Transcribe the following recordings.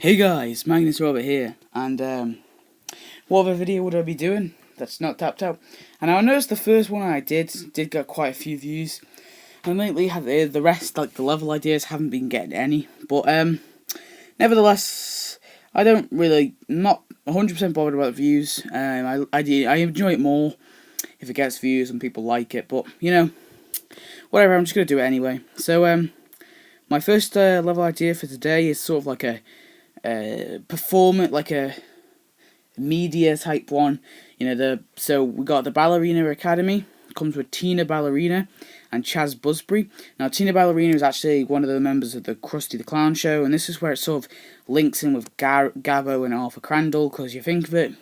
Hey guys, Magnus over here, and what other video would I be doing that's not tapped out? And I noticed the first one I did get quite a few views, and lately the rest, like the level ideas, haven't been getting any. But nevertheless, I don't really, not 100% bothered about the views. I enjoy it more if it gets views and people like it, but whatever, I'm just gonna do it anyway. So my first level idea for today is sort of like a performance, like a media type one. So we got the Ballerina Academy. Comes with Tina Ballerina and Chaz Busbury. Now Tina Ballerina is actually one of the members of the Krusty the Clown show, and this is where it sort of links in with Gabbo and Arthur Crandall, because you think of it,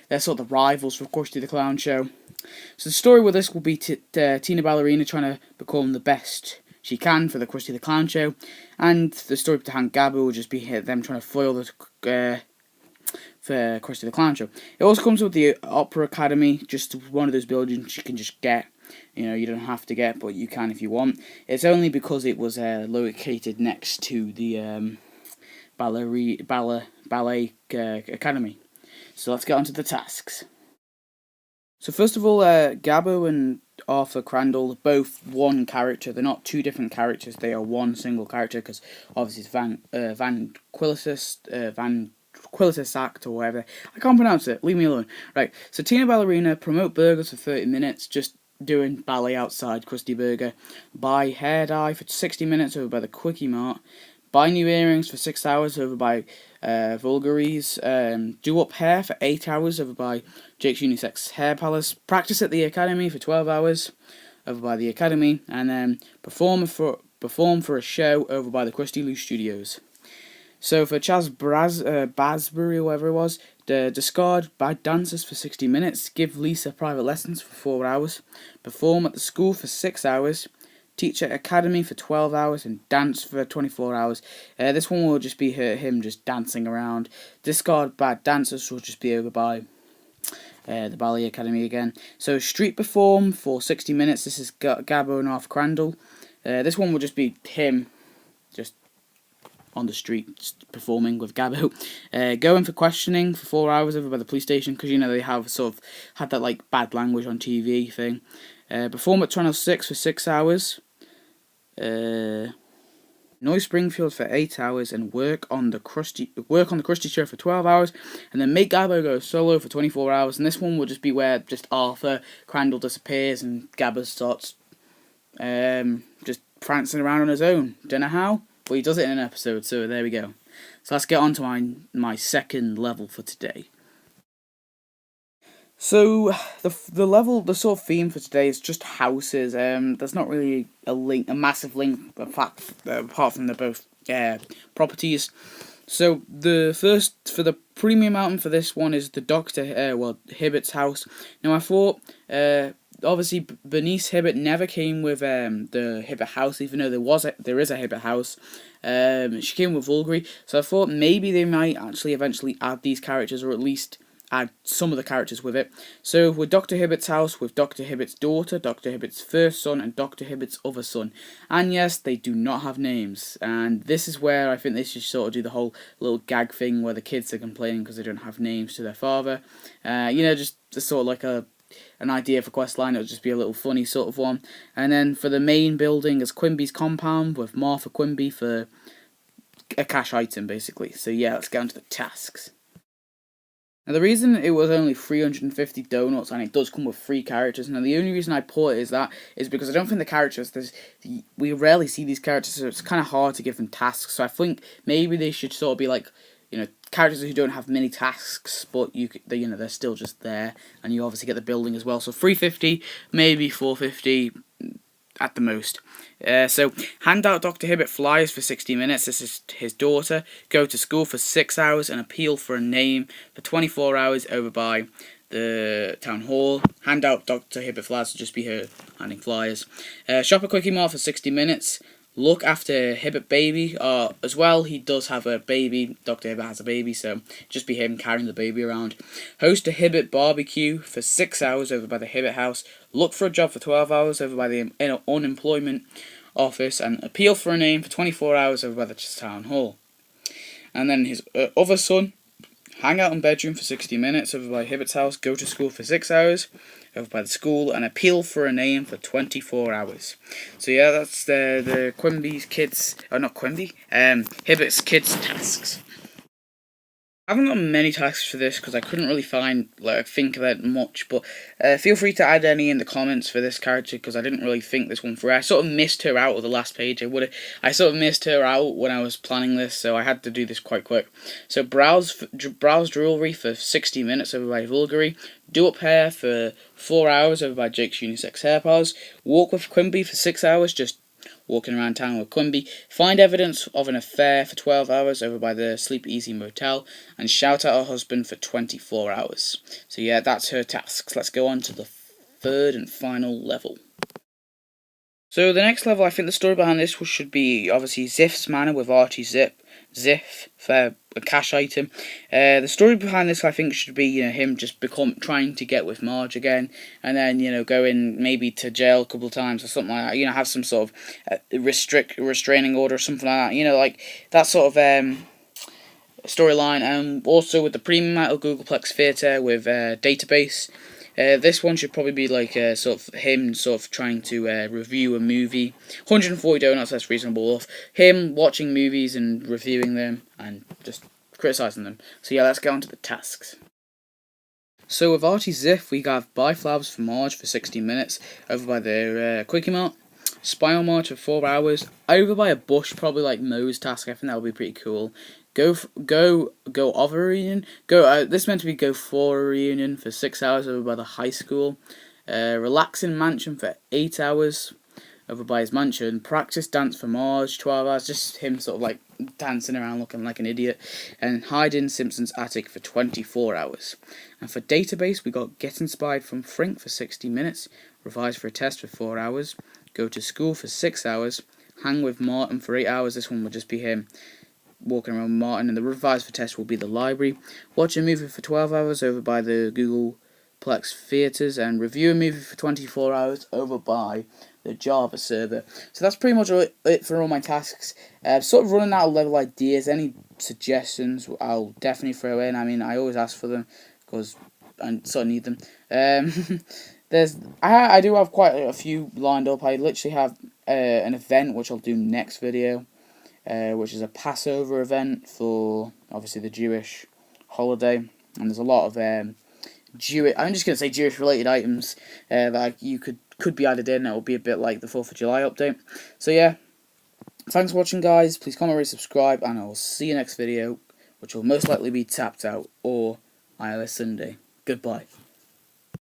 they're sort of the rivals for Krusty the Clown show. So the story with this will be Tina Ballerina trying to become the best she can for the Krusty the Clown show, and the story behind Gabbo will just be them trying to foil the for Krusty the Clown show. It also comes with the Opera Academy, just one of those buildings you can just get. You don't have to get, but you can if you want. It's only because it was located next to the ballet academy. So let's get on to the tasks. So first of all, Gabbo and Arthur Crandall are both one character. They're not two different characters. They are one single character, because obviously it's Van Quillitus Act or whatever. I can't pronounce it. Leave me alone. Right. So Tina Ballerina promote burgers for 30 minutes, just doing ballet outside Krusty Burger. Buy hair dye for 60 minutes over by the Quickie Mart. Buy new earrings for 6 hours over by Vulgaries. Do up hair for 8 hours over by Jake's Unisex Hair Palace. Practice at the Academy for 12 hours over by the Academy. And then perform for a show over by the Krusty Lou Studios. So for Chaz Basbury or whatever it was, discard bad dancers for 60 minutes. Give Lisa private lessons for 4 hours. Perform at the school for 6 hours. Teach at Academy for 12 hours and dance for 24 hours. This one will just be him just dancing around. Discard bad dancers will just be over by the Ballet Academy again. So street perform for 60 minutes. This is Gabbo and Arthur Crandall. This one will just be him just on the street just performing with Gabbo. Going for questioning for 4 hours over by the police station, because they have sort of had that like bad language on TV thing. Perform at Channel 6 for 6 hours. Noise Springfield for 8 hours and work on the Krusty show for 12 hours, and then make Gabbo go solo for 24 hours. And this one will just be where just Arthur Crandall disappears and Gabbo starts just prancing around on his own. Don't know how, but he does it in an episode. So there we go. So let's get on to my second level for today. So the sort of theme for today is just houses. There's not really a massive link, apart from the both properties. So the first for the premium item for this one is the Hibbert's house. Now I thought obviously Bernice Hibbert never came with the Hibbert house, even though there is a Hibbert house. She came with Vulgary, so I thought maybe they might actually eventually add these characters, or at least add some of the characters with it. So with Dr. Hibbert's house, with Dr. Hibbert's daughter, Dr. Hibbert's first son, and Dr. Hibbert's other son. And yes, they do not have names. And this is where I think they should sort of do the whole little gag thing where the kids are complaining because they don't have names to their father. Just sort of like an idea for questline. It would just be a little funny sort of one. And then for the main building is Quimby's compound with Martha Quimby for a cash item, basically. So yeah, let's get on to the tasks. Now the reason it was only 350 donuts, and it does come with 3 characters, now the only reason I put it is because I don't think the characters, we rarely see these characters, so it's kind of hard to give them tasks. So I think maybe they should sort of be like, characters who don't have many tasks, but they're still just there, and you obviously get the building as well. So 350, maybe 450 at the most. So hand out Dr. Hibbert flyers for 60 minutes. This is his daughter. Go to school for 6 hours and appeal for a name for 24 hours over by the town hall. Hand out Dr. Hibbert flyers to just be her handing flyers. Shop at Quickie Mart for 60 minutes. Look after Hibbert baby. As well, he does have a baby. Dr. Hibbert has a baby, so just be him carrying the baby around. Host a Hibbert barbecue for 6 hours over by the Hibbert house. Look for a job for 12 hours over by the unemployment office, and appeal for a name for 24 hours over by the town hall. And then his other son, hang out in bedroom for 60 minutes over by Hibbert's house, go to school for 6 hours over by the school, and appeal for a name for 24 hours. So yeah, that's the Quimby's kids, not Quimby, Hibbert's kids tasks. I haven't got many tasks for this because I couldn't really think about much, but feel free to add any in the comments for this character because I didn't really think this one through. I sort of missed her out of the last page. I sort of missed her out when I was planning this, so I had to do this quite quick. So browse jewellery for 60 minutes over by Vulgary, do up hair for 4 hours over by Jake's Unisex Hair Pals, walk with Quimby for 6 hours, just walking around town with Quimby, find evidence of an affair for 12 hours over by the Sleep Easy Motel, and shout at her husband for 24 hours. So yeah, that's her tasks. Let's go on to the third and final level. So the next level, I think the story behind this should be obviously Ziff's manor with Artie Ziff for a cash item. The story behind this, I think, should be him just trying to get with Marge again, and then going maybe to jail a couple of times or something like that. Have some sort of restraining order or something like that. Like that sort of storyline. And also with the premium metal Googleplex Theatre with Database. This one should probably be like sort of him trying to review a movie. 140 donuts, that's reasonable enough. Him watching movies and reviewing them and just criticising them. So yeah, let's get on to the tasks. So with Artie Ziff, we got buy flowers for Marge for 60 minutes over by the Quickie Mart. Spy on Marge for 4 hours over by a bush, probably like Moe's task. I think that would be pretty cool. Go of a reunion. This meant to be go for a reunion for 6 hours over by the high school. Relaxing mansion for 8 hours over by his mansion. Practice dance for Marge 12 hours. Just him sort of like dancing around looking like an idiot. And hide in Simpsons attic for 24 hours. And for Database, we got get inspired from Frink for 60 minutes. Revise for a test for 4 hours. Go to school for 6 hours. Hang with Martin for 8 hours. This one would just be him walking around with Martin, and the revise for test will be the library. Watch a movie for 12 hours over by the Googleplex Theatres, and review a movie for 24 hours over by the Java server. So that's pretty much it for all my tasks. Sort of running out of level ideas. Any suggestions I'll definitely throw in. I mean, I always ask for them because I sort of need them. I do have quite a few lined up. I literally have an event which I'll do next video. Which is a Passover event for obviously the Jewish holiday, and there's a lot of I'm just gonna say Jewish related items that you could be added in. It will be a bit like the 4th of July update. So yeah, thanks for watching, guys. Please comment, rate, subscribe, and I will see you next video, which will most likely be Tapped Out or iOS Sunday. Goodbye.